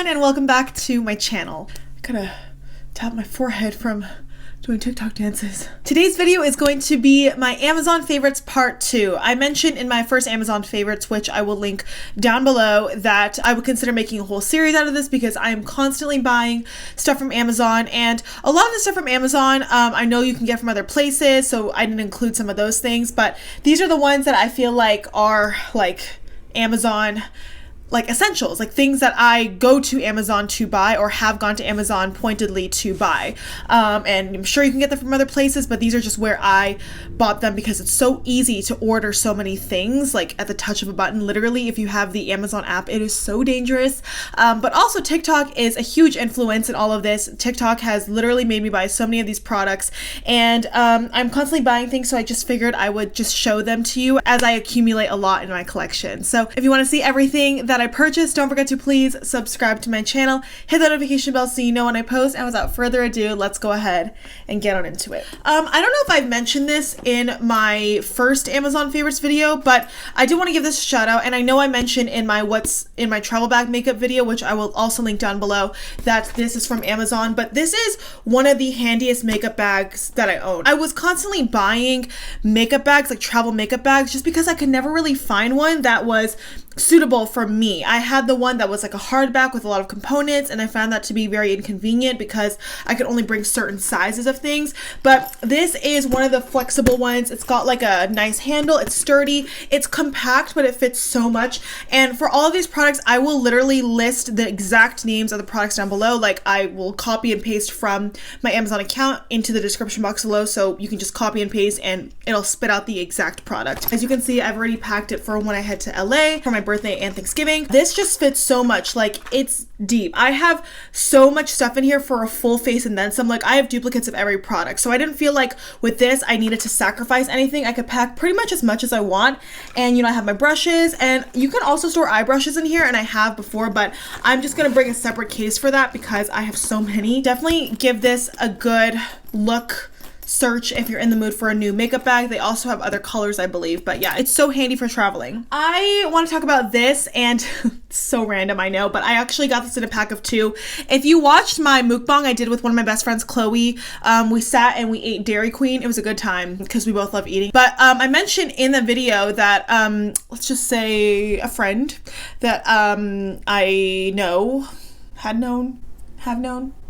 everyone, and welcome back to my channel. I gotta tap my forehead from doing TikTok dances. Today's video is going to be my Amazon favorites part 2. I mentioned in my first Amazon favorites, which I will link down below, that I would consider making a whole series out of this because I am constantly buying stuff from Amazon, and a lot of the stuff from Amazon I know you can get from other places, so I didn't include some of those things, but these are the ones that I feel like are like Amazon essentials, like things that I go to Amazon to buy or have gone to Amazon pointedly to buy. And I'm sure you can get them from other places, but these are just where I bought them because it's so easy to order so many things like at the touch of a button. Literally, if you have the Amazon app, it is so dangerous. But also TikTok is a huge influence in all of this. TikTok has literally made me buy so many of these products, and I'm constantly buying things, so I just figured I would just show them to you as I accumulate a lot in my collection. So if you want to see everything that I purchased, don't forget to please subscribe to my channel, hit that notification bell so you know when I post, and without further ado, let's go ahead and get on into it. I don't know if I've mentioned this in my first Amazon favorites video, but I do want to give this a shout out, and I know I mentioned in my what's in my travel bag makeup video, which I will also link down below, that this is from Amazon, but this is one of the handiest makeup bags that I own. I was constantly buying makeup bags, like travel makeup bags, just because I could never really find one that was suitable for me. I had the one that was like a hardback with a lot of components, and I found that to be very inconvenient because I could only bring certain sizes of things. But this is one of the flexible ones. It's got like a nice handle, it's sturdy, it's compact, but it fits so much. And for all of these products, I will literally list the exact names of the products down below. Like, I will copy and paste from my Amazon account into the description box below, so you can just copy and paste and it'll spit out the exact product. As you can see, I've already packed it for when I head to LA for my birthday and Thanksgiving. This just fits so much, like it's deep. I have so much stuff in here for a full face and then some. Like, I have duplicates of every product, so I didn't feel like with this I needed to sacrifice anything. I could pack pretty much as I want, and you know, I have my brushes, and you can also store eye brushes in here, and I have before, but I'm just gonna bring a separate case for that because I have so many. Definitely give this a good look search if you're in the mood for a new makeup bag. They also have other colors, I believe, but yeah, it's so handy for traveling. I want to talk about this, and it's so random, I know, but I actually got this in a pack of 2. If you watched my mukbang I did with one of my best friends, Chloe, we sat and we ate Dairy Queen. It was a good time because we both love eating. But I mentioned in the video that let's just say a friend that I know, have known,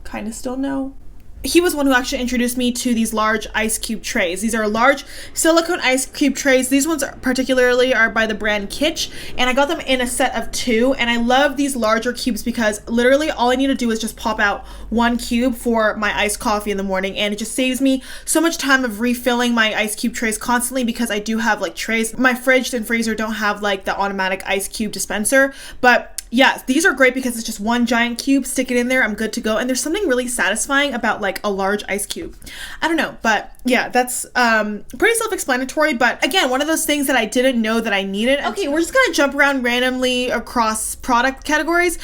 kind of still know. He was one who actually introduced me to these large ice cube trays. These are large silicone ice cube trays. These ones particularly are by the brand Kitch, and I got them in a set of 2, and I love these larger cubes because literally all I need to do is just pop out 1 cube for my iced coffee in the morning, and it just saves me so much time of refilling my ice cube trays constantly because I do have like trays. My fridge and freezer don't have like the automatic ice cube dispenser, but yeah, these are great because it's just 1 giant cube, stick it in there, I'm good to go. And there's something really satisfying about like a large ice cube. I don't know, but yeah, that's pretty self-explanatory, but again, one of those things that I didn't know that I needed. Okay, we're just gonna jump around randomly across product categories.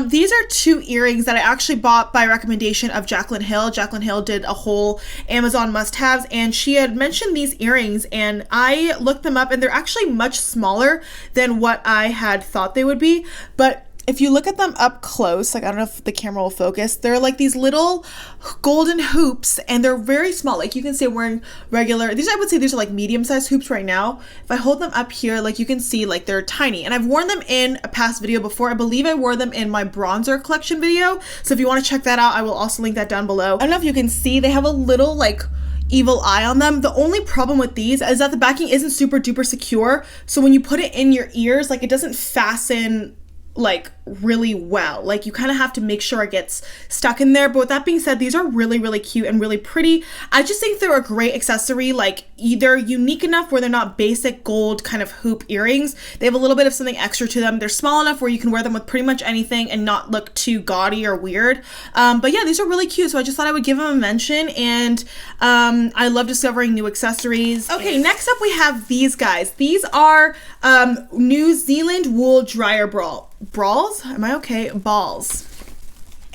These are 2 earrings that I actually bought by recommendation of Jaclyn Hill. Jaclyn Hill did a whole Amazon must-haves, and she had mentioned these earrings, and I looked them up, and they're actually much smaller than what I had thought they would be. But if you look at them up close, like I don't know if the camera will focus, they're like these little golden hoops, and they're very small. Like you can see I'm wearing regular, these I would say these are like medium-sized hoops right now. If I hold them up here, like you can see like they're tiny, and I've worn them in a past video before. I believe I wore them in my bronzer collection video, so if you want to check that out, I will also link that down below. I don't know if you can see, they have a little like evil eye on them. The only problem with these is that the backing isn't super duper secure, so when you put it in your ears, like it doesn't fasten like really well. Like you kind of have to make sure it gets stuck in there. But with that being said, these are really, really cute and really pretty. I just think they're a great accessory. Like they're unique enough where they're not basic gold kind of hoop earrings. They have a little bit of something extra to them. They're small enough where you can wear them with pretty much anything and not look too gaudy or weird. But yeah, these are really cute. So I just thought I would give them a mention, and I love discovering new accessories. Okay, next up we have these guys. These are New Zealand wool dryer balls. Am I okay? Balls.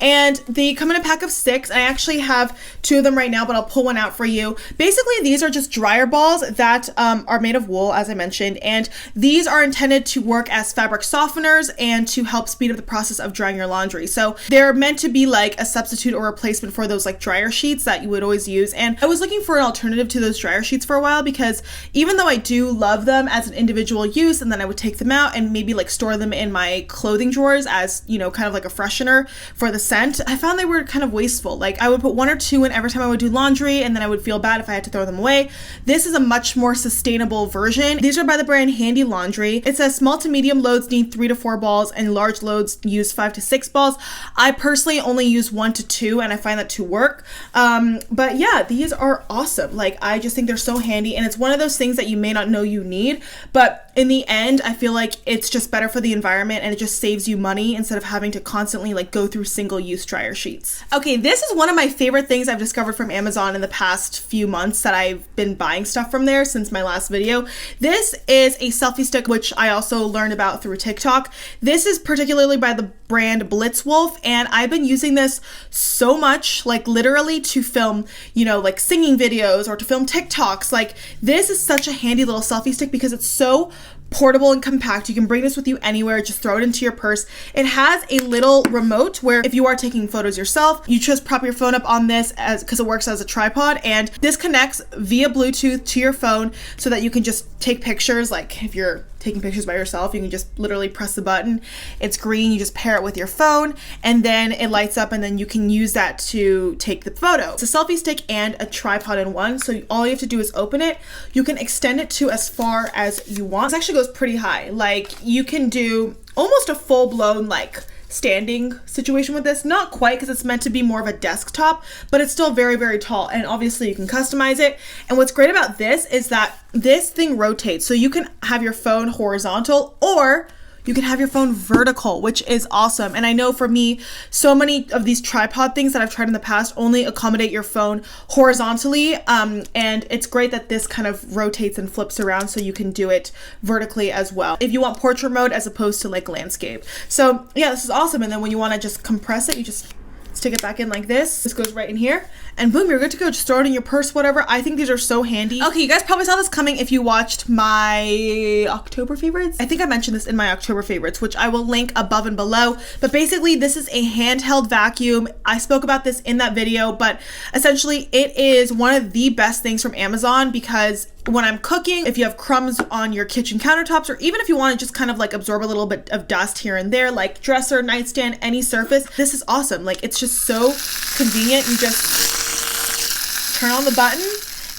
and they come in a pack of 6. I actually have 2 of them right now, but I'll pull one out for you. Basically, these are just dryer balls that are made of wool, as I mentioned, and these are intended to work as fabric softeners and to help speed up the process of drying your laundry. So they're meant to be like a substitute or replacement for those like dryer sheets that you would always use. And I was looking for an alternative to those dryer sheets for a while, because even though I do love them as an individual use, and then I would take them out and maybe like store them in my clothing drawers as, you know, kind of like a freshener for the scent, I found they were kind of wasteful. Like I would put 1 or 2 in every time I would do laundry, and then I would feel bad if I had to throw them away. This is a much more sustainable version. These are by the brand Handy Laundry. It says small to medium loads need 3 to 4 balls and large loads use 5 to 6 balls. I personally only use 1 to 2, and I find that to work. But yeah, these are awesome. Like I just think they're so handy, and it's one of those things that you may not know you need, but in the end, I feel like it's just better for the environment, and it just saves you money instead of having to constantly like go through single-use dryer sheets. Okay, this is one of my favorite things I've discovered from Amazon in the past few months that I've been buying stuff from there since my last video. This is a selfie stick, which I also learned about through TikTok. This is particularly by the brand Blitzwolf, and I've been using this so much, like literally to film, you know, like singing videos or to film TikToks. Like this is such a handy little selfie stick because it's so portable and compact. You can bring this with you anywhere, just throw it into your purse. It has a little remote where if you are taking photos yourself, you just prop your phone up on this because it works as a tripod, and this connects via Bluetooth to your phone so that you can just take pictures. Like if you're taking pictures by yourself, you can just literally press the button. It's green, you just pair it with your phone, and then it lights up, and then you can use that to take the photo. It's a selfie stick and a tripod in one, so all you have to do is open it. You can extend it to as far as you want. This actually goes pretty high. Like you can do almost a full-blown like standing situation with this. Not quite, because it's meant to be more of a desktop, but it's still very, very tall, and obviously you can customize it. And what's great about this is that this thing rotates, so you can have your phone horizontal or you can have your phone vertical, which is awesome. And I know for me, so many of these tripod things that I've tried in the past only accommodate your phone horizontally, and it's great that this kind of rotates and flips around so you can do it vertically as well if you want portrait mode as opposed to like landscape. So yeah, this is awesome. And then when you want to just compress it, you just stick it back in like this. This goes right in here, and boom, you're good to go. Just throw it in your purse, whatever. I think these are so handy. Okay, you guys probably saw this coming if you watched my October favorites. I think I mentioned this in my October favorites, which I will link above and below. But basically, this is a handheld vacuum. I spoke about this in that video, but essentially it is one of the best things from Amazon, because when I'm cooking, if you have crumbs on your kitchen countertops, or even if you want to just kind of like absorb a little bit of dust here and there, like dresser, nightstand, any surface, this is awesome. Like it's just so convenient. You just turn on the button,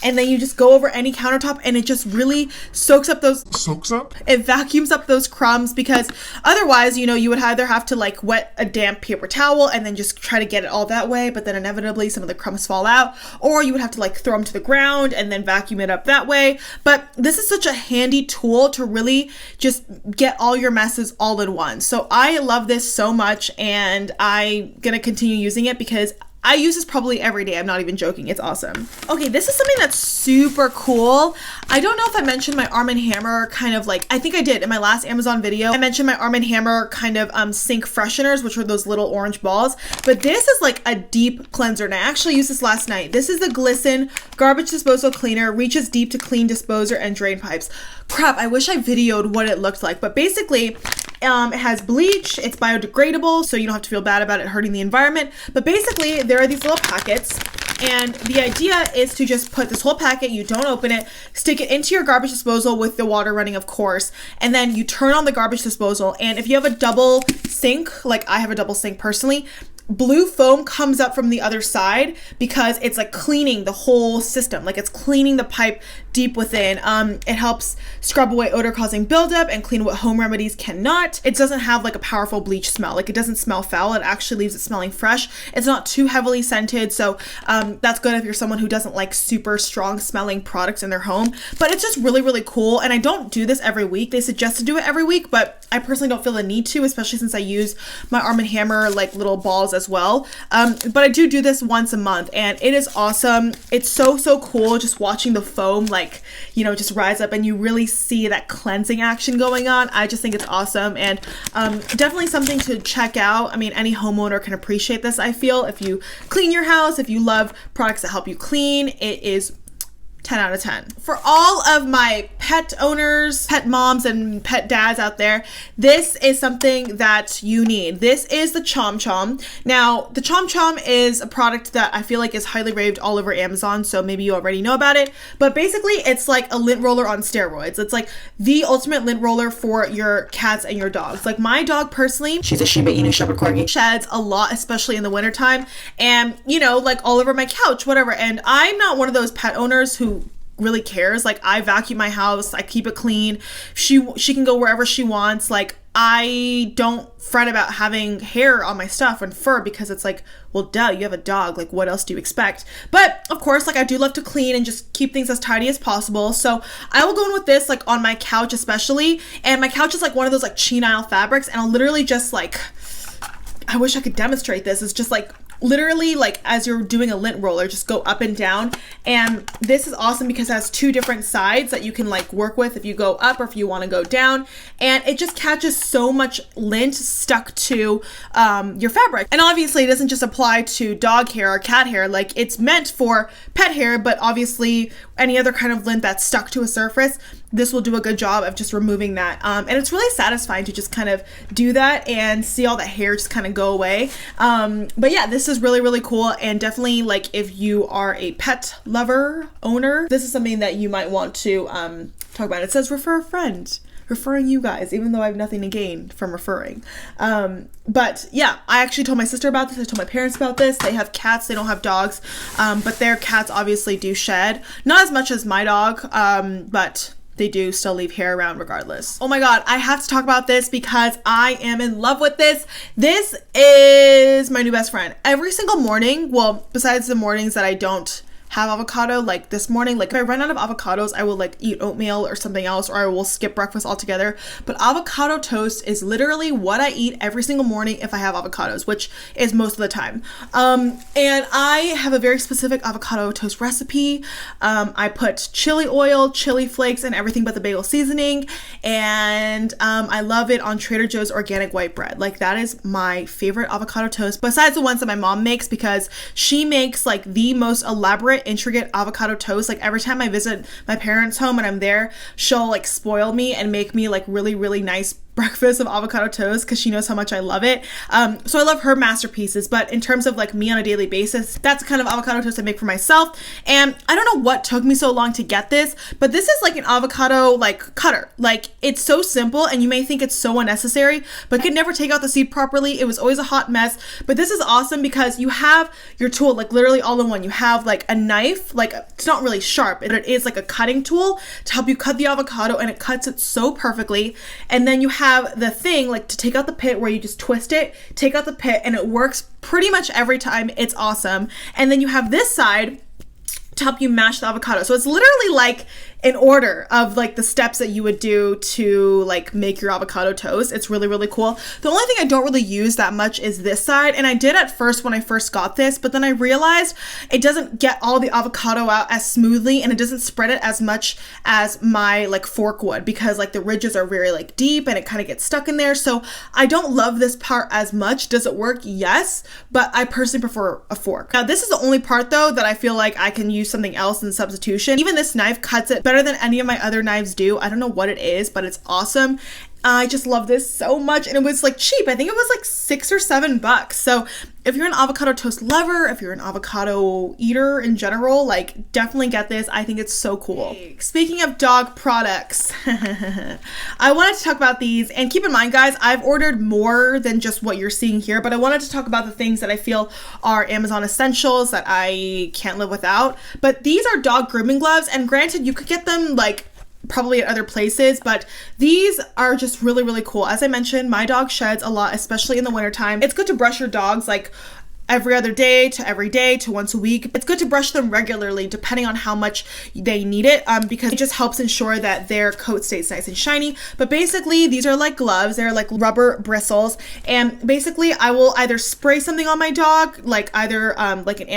and then you just go over any countertop, and it just really it vacuums up those crumbs, because otherwise, you know, you would either have to like wet a damp paper towel and then just try to get it all that way, but then inevitably some of the crumbs fall out, or you would have to like throw them to the ground and then vacuum it up that way. But this is such a handy tool to really just get all your messes all in one. So I love this so much, and I'm gonna continue using it because I use this probably every day. I'm not even joking. It's awesome. Okay, this is something that's super cool. I don't know if I mentioned my Arm & Hammer kind of like, I think I did in my last Amazon video. I mentioned my Arm & Hammer kind of sink fresheners, which are those little orange balls. But this is like a deep cleanser, and I actually used this last night. This is the Glisten Garbage Disposal Cleaner. Reaches deep to clean disposer and drain pipes. Crap, I wish I videoed what it looked like. But basically, it has bleach, it's biodegradable, so you don't have to feel bad about it hurting the environment. But basically, there are these little packets, and the idea is to just put this whole packet, you don't open it, stick it into your garbage disposal with the water running, of course, and then you turn on the garbage disposal. And if you have a double sink, like I have a double sink personally, blue foam comes up from the other side because it's like cleaning the whole system. Like it's cleaning the pipe deep within. It helps scrub away odor causing buildup and clean what home remedies cannot. It doesn't have like a powerful bleach smell. Like it doesn't smell foul. It actually leaves it smelling fresh. It's not too heavily scented. So that's good if you're someone who doesn't like super strong smelling products in their home. But it's just really, really cool. And I don't do this every week. They suggest to do it every week, but I personally don't feel the need to, especially since I use my Arm & Hammer like little balls balls as well. But I do this once a month, and it is awesome. It's so cool just watching the foam, like, you know, just rise up and you really see that cleansing action going on. I just think it's awesome, and definitely something to check out. I mean, any homeowner can appreciate this, I feel. If you clean your house, if you love products that help you clean, it is 10 out of 10. For all of my pet owners, pet moms, and pet dads out there, this is something that you need. This is the Chom Chom. Now, the Chom Chom is a product that I feel like is highly raved all over Amazon, so maybe you already know about it. But basically, it's like a lint roller on steroids. It's like the ultimate lint roller for your cats and your dogs. Like my dog personally, she's a Shiba Inu Shepherd Corgi, sheds a lot, especially in the wintertime, and, you know, like all over my couch, whatever. And I'm not one of those pet owners who really cares. Like, I vacuum my house, I keep it clean. She can go wherever she wants. Like, I don't fret about having hair on my stuff and fur, because it's like, well, duh, you have a dog, like what else do you expect? But of course, like, I do love to clean and just keep things as tidy as possible. So I will go in with this, like on my couch especially, and my couch is like one of those like chenille fabrics, and I'll literally just like, I wish I could demonstrate this. It's just like literally like as you're doing a lint roller, just go up and down. And this is awesome because it has two different sides that you can like work with if you go up or if you want to go down, and it just catches so much lint stuck to your fabric. And obviously it doesn't just apply to dog hair or cat hair, like it's meant for pet hair, but obviously any other kind of lint that's stuck to a surface, this will do a good job of just removing that. And it's really satisfying to just kind of do that and see all the hair just kind of go away. But yeah, this is really cool, and definitely like if you are a pet lover, owner, this is something that you might want to talk about. It says refer a friend. Referring you guys, even though I have nothing to gain from referring. But yeah, I actually told my sister about this. I told my parents about this. They have cats, they don't have dogs, but their cats obviously do shed. Not as much as my dog, but they do still leave hair around regardless. Oh my God, I have to talk about this because I am in love with this. This is my new best friend. Every single morning, well, besides the mornings that I don't have avocado, like this morning, like if I run out of avocados, I will like eat oatmeal or something else, or I will skip breakfast altogether. But avocado toast is literally what I eat every single morning if I have avocados, which is most of the time. And I have a very specific avocado toast recipe. I put chili oil, chili flakes, and everything but the bagel seasoning. And I love it on Trader Joe's organic white bread. Like that is my favorite avocado toast, besides the ones that my mom makes, because she makes like the most elaborate, intricate avocado toast. Like every time I visit my parents' home and I'm there, she'll like spoil me and make me like really nice breakfast of avocado toast because she knows how much I love it. So I love her masterpieces, but in terms of like me on a daily basis, that's the kind of avocado toast I make for myself. And I don't know what took me so long to get this, but this is like an avocado like cutter. Like it's so simple, and you may think it's so unnecessary, but I could never take out the seed properly. It was always a hot mess, but this is awesome because you have your tool like literally all in one. You have like a knife, like it's not really sharp, but it is like a cutting tool to help you cut the avocado, and it cuts it so perfectly. And then you have the thing like to take out the pit where you just twist it, take out the pit, and it works pretty much every time. It's awesome. And then you have this side to help you mash the avocado. So it's literally like an order of like the steps that you would do to like make your avocado toast. It's really cool. The only thing I don't really use that much is this side, and I did at first when I first got this, but then I realized it doesn't get all the avocado out as smoothly, and it doesn't spread it as much as my like fork would, because like the ridges are very like deep and it kind of gets stuck in there. So I don't love this part as much. Does it work? Yes, but I personally prefer a fork. Now this is the only part though that I feel like I can use something else in substitution. Even this knife cuts it better than any of my other knives do. I don't know what it is, but it's awesome. I just love this so much, and it was like cheap. I think it was like $6 or $7. So if you're an avocado toast lover, if you're an avocado eater in general, like definitely get this. I think it's so cool. Speaking of dog products, I wanted to talk about these, and keep in mind guys, I've ordered more than just what you're seeing here, but I wanted to talk about the things that I feel are Amazon essentials that I can't live without. But these are dog grooming gloves, and granted you could get them like probably at other places, but these are just really cool. As I mentioned, my dog sheds a lot, especially in the wintertime. It's good to brush your dogs like every other day to every day to once a week. It's good to brush them regularly depending on how much they need it, because it just helps ensure that their coat stays nice and shiny. But basically these are like gloves, they're like rubber bristles, and basically I will either spray something on my dog, like either like an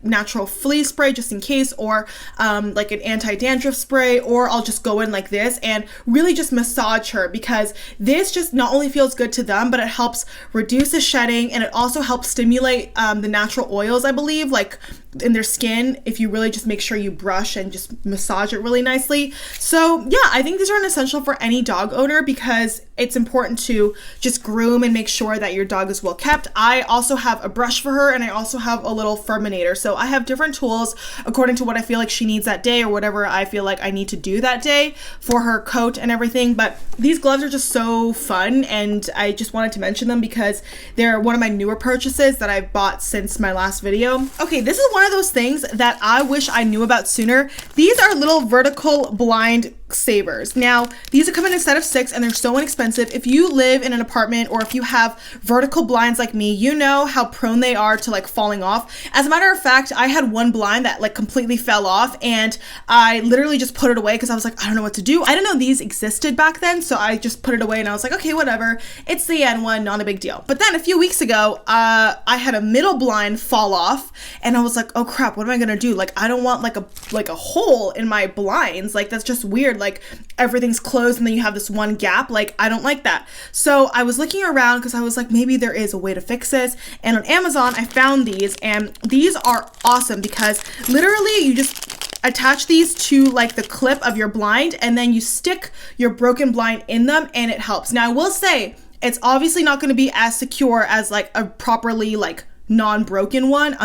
natural flea spray just in case, or like an anti-dandruff spray, or I'll just go in like this and really just massage her, because this just not only feels good to them, but it helps reduce the shedding, and it also helps stimulate the natural oils, I believe, like in their skin, if you really just make sure you brush and just massage it really nicely. So yeah, I think these are an essential for any dog owner, because it's important to just groom and make sure that your dog is well kept. I also have a brush for her, and I also have a little furminator. So I have different tools according to what I feel like she needs that day, or whatever I feel like I need to do that day for her coat and everything. But these gloves are just so fun, and I just wanted to mention them because they're one of my newer purchases that I've bought since my last video. Okay, this is one of those things that I wish I knew about sooner. These are little vertical blind savers. Now, these come in a set of 6 and they're so inexpensive. If you live in an apartment, or if you have vertical blinds like me, you know how prone they are to like falling off. As a matter of fact, I had one blind that like completely fell off, and I literally just put it away because I was like, I don't know what to do. I didn't know these existed back then, so I just put it away and I was like, okay, whatever. It's the N one, not a big deal. But then a few weeks ago, I had a middle blind fall off, and I was like, oh crap, what am I gonna do? Like, I don't want like a hole in my blinds. Like, that's just weird. Like, everything's closed and then you have this one gap. Like, I don't like that. So I was looking around because I was like, maybe there is a way to fix this. And on Amazon, I found these, and these are awesome because literally you just attach these to like the clip of your blind, and then you stick your broken blind in them, and it helps. Now, I will say it's obviously not going to be as secure as like a properly like unbroken one.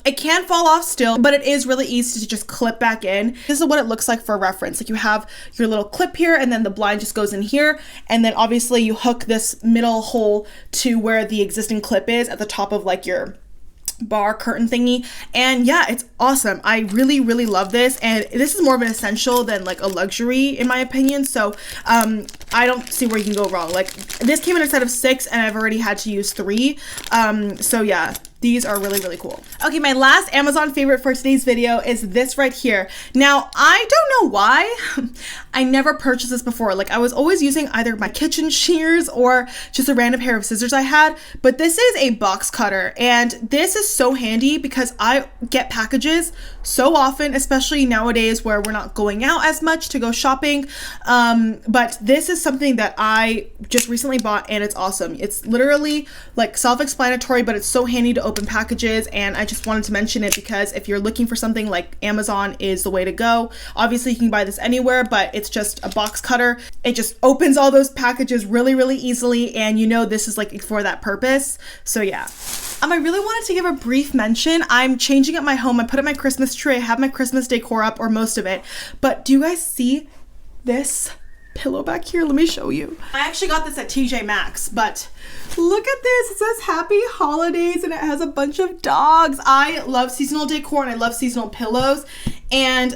It can fall off still, but it is really easy to just clip back in. This is what it looks like for reference. Like, you have your little clip here, and then the blind just goes in here, and then obviously you hook this middle hole to where the existing clip is at the top of like your bar curtain thingy. And yeah, it's awesome. I really love this, and this is more of an essential than like a luxury in my opinion. So I don't see where you can go wrong. Like, this came in a set of 6 and I've already had to use 3. So yeah, these are really cool. Okay, my last Amazon favorite for today's video is this right here. Now, I don't know why I never purchased this before. Like, I was always using either my kitchen shears or just a random pair of scissors I had, but this is a box cutter, and this is so handy because I get packages so often, especially nowadays where we're not going out as much to go shopping. But this is something that I just recently bought, and it's awesome. It's literally like self-explanatory, but it's so handy to open packages, and I just wanted to mention it because if you're looking for something, like, Amazon is the way to go. Obviously you can buy this anywhere, but it's just a box cutter. It just opens all those packages really easily, and you know this is like for that purpose. So yeah. I really wanted to give a brief mention. I'm changing up my home. I put up my Christmas tree. I have my Christmas decor up, or most of it. But do you guys see this pillow back here? Let me show you. I actually got this at TJ Maxx, but look at this. It says Happy Holidays, and it has a bunch of dogs. I love seasonal decor, and I love seasonal pillows. And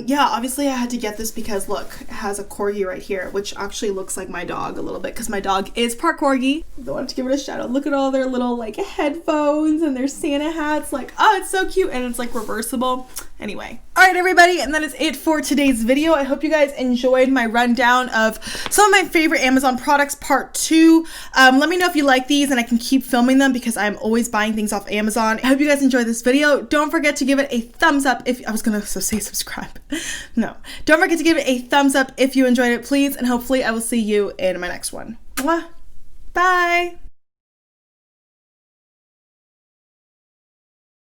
yeah, obviously I had to get this because look, it has a corgi right here, which actually looks like my dog a little bit because my dog is part corgi. I wanted to give it a shout out. Look at all their little like headphones and their Santa hats. Like, oh, it's so cute, and it's like reversible. Anyway, all right, everybody, and that is it for today's video. I hope you guys enjoyed my rundown of some of my favorite Amazon products, part 2. Let me know if you like these, and I can keep filming them because I'm always buying things off Amazon. I hope you guys enjoyed this video. Don't forget to give it a thumbs up if I was gonna say subscribe. No, don't forget to give it a thumbs up if you enjoyed it, please, and hopefully I will see you in my next one. Mwah. Bye.